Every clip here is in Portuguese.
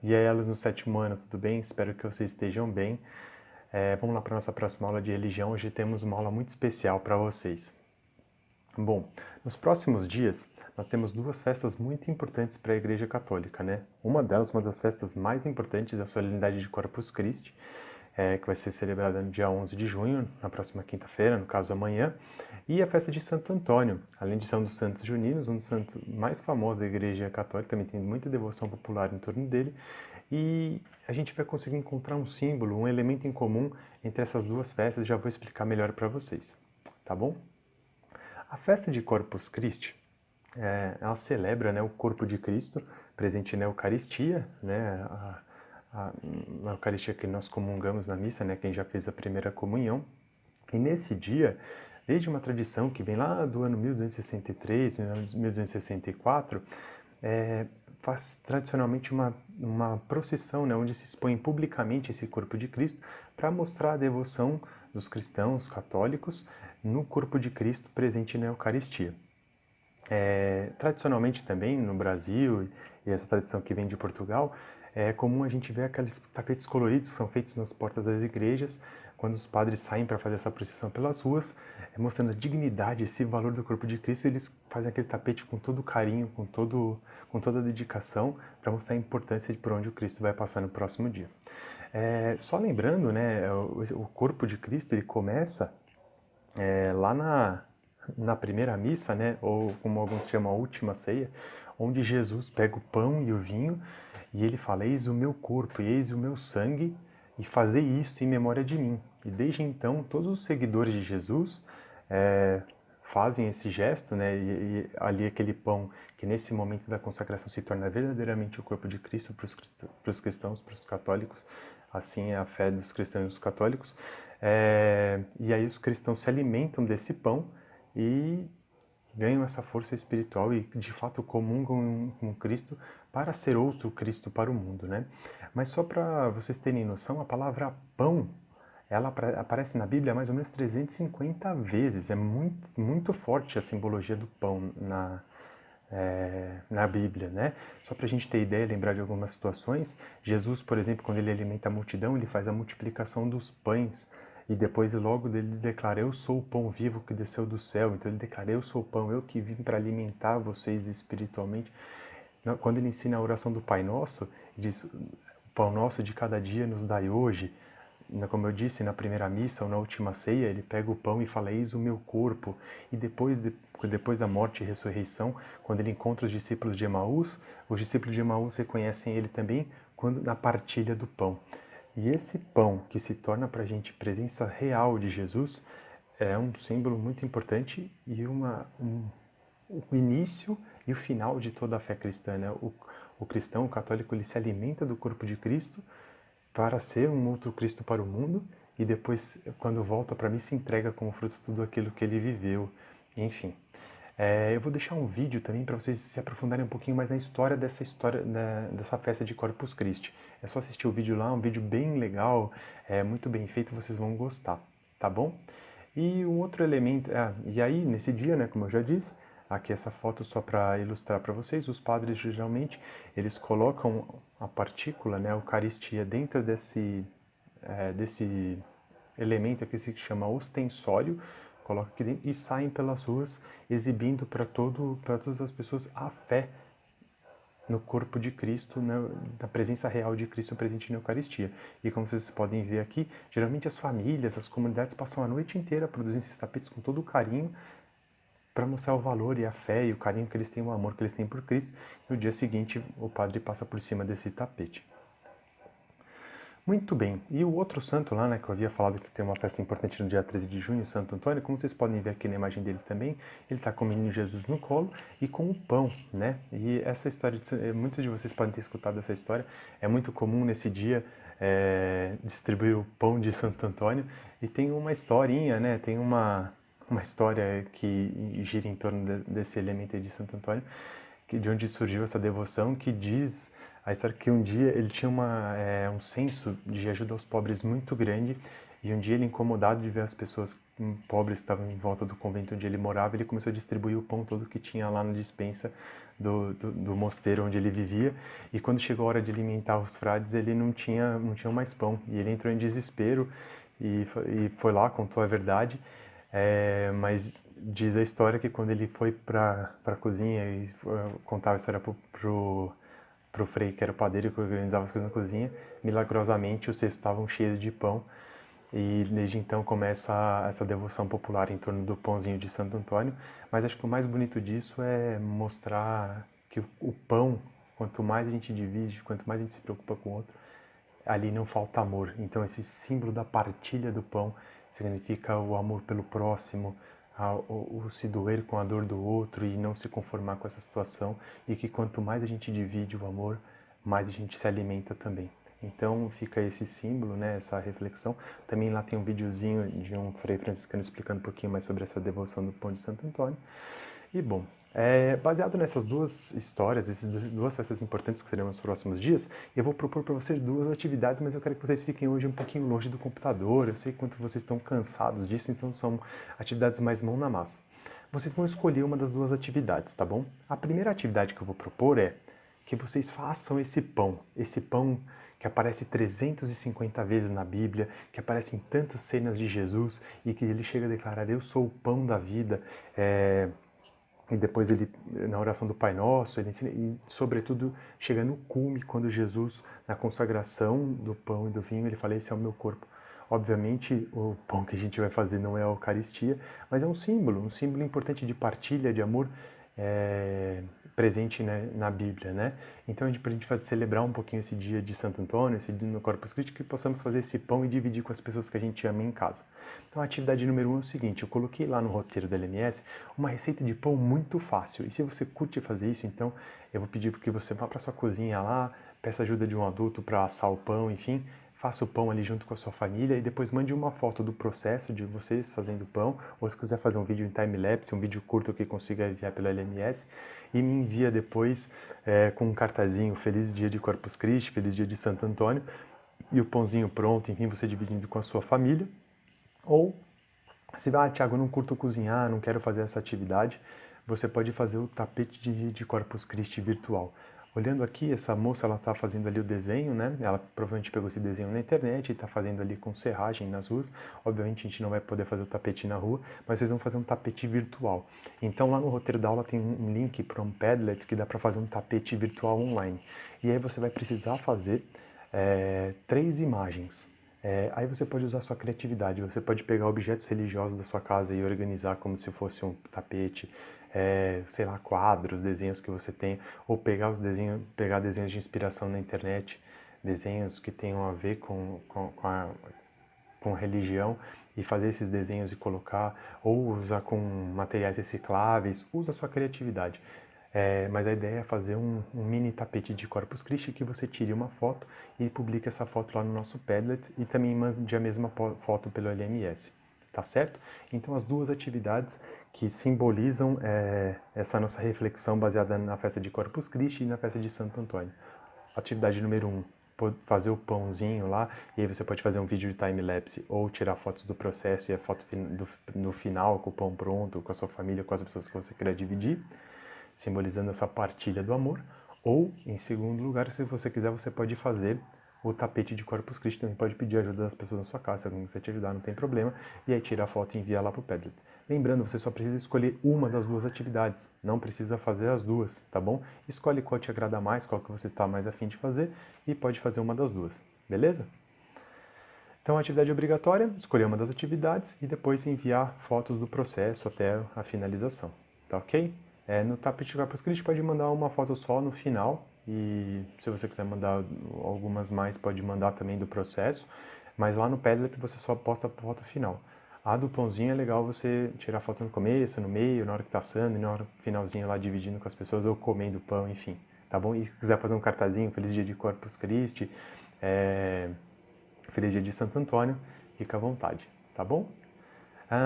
E aí, elas no sétimo ano, tudo bem? Espero que vocês estejam bem. Vamos lá para a nossa próxima aula de religião. Hoje temos uma aula muito especial para vocês. Bom, nos próximos dias, nós temos duas festas muito importantes para a Igreja Católica, né? Uma delas, uma das festas mais importantes, é a Solenidade de Corpus Christi, que vai ser celebrada no dia 11 de junho, na próxima quinta-feira, no caso amanhã, e a festa de Santo Antônio, além de ser um dos santos juninos, um dos santos mais famosos da Igreja Católica, também tem muita devoção popular em torno dele, e a gente vai conseguir encontrar um símbolo, um elemento em comum entre essas duas festas, já vou explicar melhor para vocês, tá bom? A festa de Corpus Christi, ela celebra, né, o corpo de Cristo presente na Eucaristia, né, na Eucaristia que nós comungamos na missa, né, quem já fez a primeira comunhão. E nesse dia, desde uma tradição que vem lá do ano 1263, 1264, faz tradicionalmente uma procissão, né, onde se expõe publicamente esse corpo de Cristo para mostrar a devoção dos cristãos católicos no corpo de Cristo presente na Eucaristia. Tradicionalmente também no Brasil, e essa tradição que vem de Portugal, é comum a gente ver aqueles tapetes coloridos que são feitos nas portas das igrejas, quando os padres saem para fazer essa procissão pelas ruas, mostrando a dignidade, esse valor do corpo de Cristo, eles fazem aquele tapete com todo carinho, com toda a dedicação, para mostrar a importância de por onde o Cristo vai passar no próximo dia. Só lembrando, né, o corpo de Cristo ele começa lá na primeira missa, né, ou como alguns chamam a última ceia, onde Jesus pega o pão e o vinho e ele fala: eis o meu corpo e eis o meu sangue, e fazei isto em memória de mim. E desde então, todos os seguidores de Jesus fazem esse gesto, né, e ali aquele pão que nesse momento da consagração se torna verdadeiramente o corpo de Cristo para os cristãos, para os católicos, assim é a fé dos cristãos e dos católicos. E aí os cristãos se alimentam desse pão e ganham essa força espiritual e de fato comungam com Cristo para ser outro Cristo para o mundo, né? Mas só para vocês terem noção, a palavra pão, ela aparece na Bíblia mais ou menos 350 vezes. É muito, muito forte a simbologia do pão na Bíblia, né? Só para a gente ter ideia, lembrar de algumas situações, Jesus, por exemplo, quando ele alimenta a multidão, ele faz a multiplicação dos pães e depois logo ele declara: eu sou o pão vivo que desceu do céu. Então ele declara: eu sou o pão, eu que vim para alimentar vocês espiritualmente. Quando ele ensina a oração do Pai Nosso, ele diz: o pão nosso de cada dia nos dai hoje. Como eu disse, na primeira missa ou na última ceia, ele pega o pão e fala: eis o meu corpo. E depois da morte e ressurreição, quando ele encontra os discípulos de Emaús, os discípulos de Emaús reconhecem ele também na partilha do pão. E esse pão que se torna para a gente presença real de Jesus é um símbolo muito importante e o início e o final de toda a fé cristã, né? O cristão, o católico, ele se alimenta do corpo de Cristo para ser um outro Cristo para o mundo e depois, quando volta para mim, se entrega como fruto de tudo aquilo que ele viveu. Enfim, eu vou deixar um vídeo também para vocês se aprofundarem um pouquinho mais na história, né, dessa festa de Corpus Christi. É só assistir o vídeo lá, um vídeo bem legal, muito bem feito, vocês vão gostar, tá bom? E um outro elemento, e aí nesse dia, né, como eu já disse, aqui essa foto só para ilustrar para vocês, os padres geralmente eles colocam a partícula, né, a Eucaristia dentro desse elemento que se chama ostensório, coloca aqui dentro e saem pelas ruas exibindo para todas as pessoas a fé no corpo de Cristo, na presença real de Cristo presente na Eucaristia. E como vocês podem ver aqui, geralmente as famílias, as comunidades passam a noite inteira produzindo esses tapetes com todo o carinho para mostrar o valor e a fé e o carinho que eles têm, o amor que eles têm por Cristo. E no dia seguinte o padre passa por cima desse tapete. Muito bem, e o outro santo lá, né, que eu havia falado que tem uma festa importante no dia 13 de junho, Santo Antônio, como vocês podem ver aqui na imagem dele também, ele está com o menino Jesus no colo e com o pão, né? E essa história, muitos de vocês podem ter escutado essa história, é muito comum nesse dia distribuir o pão de Santo Antônio, e tem uma historinha, né, tem uma história que gira em torno desse elemento aí de Santo Antônio, de onde surgiu essa devoção, que diz a história que um dia ele tinha um senso de ajuda aos pobres muito grande, e um dia ele, incomodado de ver as pessoas pobres que estavam em volta do convento onde ele morava, ele começou a distribuir o pão todo que tinha lá na despensa do mosteiro onde ele vivia, e quando chegou a hora de alimentar os frades, ele não tinha mais pão, e ele entrou em desespero, e foi lá, contou a verdade, mas diz a história que quando ele foi para a cozinha e contava a história pro Frei, que era o padeiro que organizava as coisas na cozinha, milagrosamente os cestos estavam cheios de pão, e desde então começa essa devoção popular em torno do pãozinho de Santo Antônio. Mas acho que o mais bonito disso é mostrar que o pão, quanto mais a gente divide, quanto mais a gente se preocupa com o outro, ali não falta amor. Então esse símbolo da partilha do pão significa o amor pelo próximo, o se doer com a dor do outro e não se conformar com essa situação, e que quanto mais a gente divide o amor, mais a gente se alimenta também. Então fica esse símbolo, né, essa reflexão. Também lá tem um videozinho de um frei franciscano explicando um pouquinho mais sobre essa devoção do pão de Santo Antônio. E bom, baseado nessas duas histórias, essas duas festas importantes que serão nos próximos dias, eu vou propor para vocês duas atividades, mas eu quero que vocês fiquem hoje um pouquinho longe do computador. Eu sei quanto vocês estão cansados disso, então são atividades mais mão na massa. Vocês vão escolher uma das duas atividades, tá bom? A primeira atividade que eu vou propor é que vocês façam esse pão que aparece 350 vezes na Bíblia, que aparece em tantas cenas de Jesus e que ele chega a declarar: eu sou o pão da vida. E depois ele, na oração do Pai Nosso, ele ensina, e sobretudo chega no cume quando Jesus, na consagração do pão e do vinho, ele fala: esse é o meu corpo. Obviamente o pão que a gente vai fazer não é a Eucaristia, mas é um símbolo importante de partilha, de amor, presente, né, na Bíblia, né? Então para a gente celebrar um pouquinho esse dia de Santo Antônio, esse dia no Corpus Christi, que possamos fazer esse pão e dividir com as pessoas que a gente ama em casa. Então a atividade número 1 é o seguinte: eu coloquei lá no roteiro da LMS uma receita de pão muito fácil, e se você curte fazer isso, então eu vou pedir que você vá para sua cozinha lá, peça ajuda de um adulto para assar o pão, enfim, faça o pão ali junto com a sua família e depois mande uma foto do processo de vocês fazendo o pão, ou se quiser fazer um vídeo em time-lapse, um vídeo curto que consiga enviar pela LMS, e me envia depois com um cartazinho: feliz dia de Corpus Christi, feliz dia de Santo Antônio, e o pãozinho pronto, enfim, você dividindo com a sua família. Ou, se Thiago, eu não curto cozinhar, não quero fazer essa atividade, você pode fazer o tapete de Corpus Christi virtual. Olhando aqui, essa moça, ela está fazendo ali o desenho, né? Ela provavelmente pegou esse desenho na internet e está fazendo ali com serragem nas ruas. Obviamente a gente não vai poder fazer o tapete na rua, mas vocês vão fazer um tapete virtual. Então lá no roteiro da aula tem um link para um Padlet que dá para fazer um tapete virtual online. E aí você vai precisar fazer 3 imagens. Aí você pode usar a sua criatividade, você pode pegar objetos religiosos da sua casa e organizar como se fosse um tapete, sei lá, quadros, desenhos que você tem, ou pegar desenhos de inspiração na internet, desenhos que tenham a ver com religião, e fazer esses desenhos e colocar, ou usar com materiais recicláveis. Usa a sua criatividade. Mas a ideia é fazer um mini tapete de Corpus Christi, que você tire uma foto e publique essa foto lá no nosso Padlet, e também mande a mesma foto pelo LMS, tá certo? Então as duas atividades que simbolizam essa nossa reflexão baseada na festa de Corpus Christi e na festa de Santo Antônio. Atividade número 1, fazer o pãozinho lá, e aí você pode fazer um vídeo de time-lapse ou tirar fotos do processo e a foto no final com o pão pronto, com a sua família, com as pessoas que você quer dividir, simbolizando essa partilha do amor. Ou, em segundo lugar, se você quiser, você pode fazer o tapete de Corpus Christi, também pode pedir ajuda das pessoas na sua casa, se alguém quiser te ajudar, não tem problema, e aí tira a foto e envia lá para o Padlet. Lembrando, você só precisa escolher uma das duas atividades, não precisa fazer as duas, tá bom? Escolhe qual te agrada mais, qual que você está mais afim de fazer, e pode fazer uma das duas, beleza? Então, a atividade obrigatória: escolher uma das atividades e depois enviar fotos do processo até a finalização, tá ok? No tapete de Corpus Christi pode mandar uma foto só no final, e se você quiser mandar algumas mais, pode mandar também do processo, mas lá no Padlet você só posta a foto final. A do pãozinho é legal você tirar foto no começo, no meio, na hora que tá assando, e na hora finalzinho lá dividindo com as pessoas ou comendo o pão, enfim, tá bom? E se quiser fazer um cartazinho: feliz dia de Corpus Christi, feliz dia de Santo Antônio, fica à vontade, tá bom?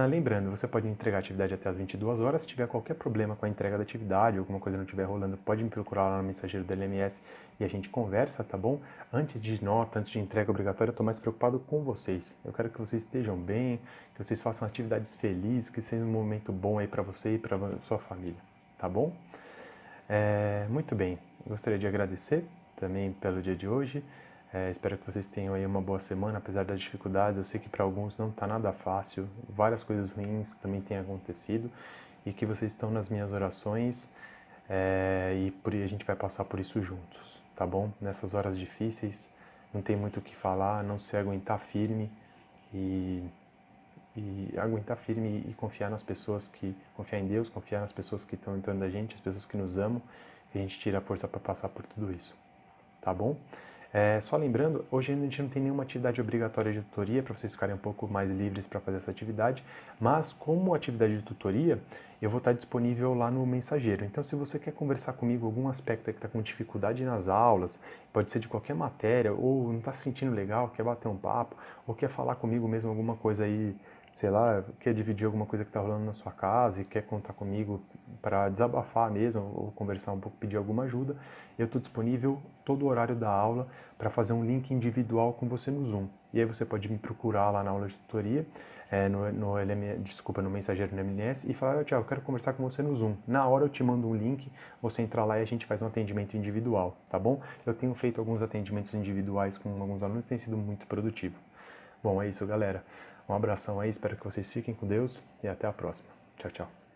Lembrando, você pode entregar a atividade até as 22 horas. Se tiver qualquer problema com a entrega da atividade, alguma coisa não estiver rolando, pode me procurar lá no mensageiro do LMS e a gente conversa, tá bom? Antes de nota, antes de entrega obrigatória, eu estou mais preocupado com vocês. Eu quero que vocês estejam bem, que vocês façam atividades felizes, que seja um momento bom aí para você e para sua família, tá bom? Muito bem, gostaria de agradecer também pelo dia de hoje. Espero que vocês tenham aí uma boa semana, apesar das dificuldades. Eu sei que para alguns não está nada fácil, várias coisas ruins também têm acontecido e que vocês estão nas minhas orações a gente vai passar por isso juntos, tá bom? Nessas horas difíceis, não tem muito o que falar, não se aguentar firme e, aguentar firme e confiar nas pessoas confiar em Deus, confiar nas pessoas que estão em torno da gente, as pessoas que nos amam, e a gente tira a força para passar por tudo isso, tá bom? Só lembrando, hoje a gente não tem nenhuma atividade obrigatória de tutoria para vocês ficarem um pouco mais livres para fazer essa atividade, mas como atividade de tutoria, eu vou estar disponível lá no Mensageiro. Então, se você quer conversar comigo algum aspecto que está com dificuldade nas aulas, pode ser de qualquer matéria, ou não está se sentindo legal, quer bater um papo, ou quer falar comigo mesmo alguma coisa aí, sei lá, quer dividir alguma coisa que está rolando na sua casa e quer contar comigo para desabafar mesmo, ou conversar um pouco, pedir alguma ajuda, eu estou disponível todo o horário da aula para fazer um link individual com você no Zoom. E aí você pode me procurar lá na aula de tutoria, no Mensageiro no MLS e falar, Tiago, eu quero conversar com você no Zoom. Na hora eu te mando um link, você entra lá e a gente faz um atendimento individual, tá bom? Eu tenho feito alguns atendimentos individuais com alguns alunos, tem sido muito produtivo. Bom, é isso, galera. Um abração aí, espero que vocês fiquem com Deus e até a próxima. Tchau, tchau.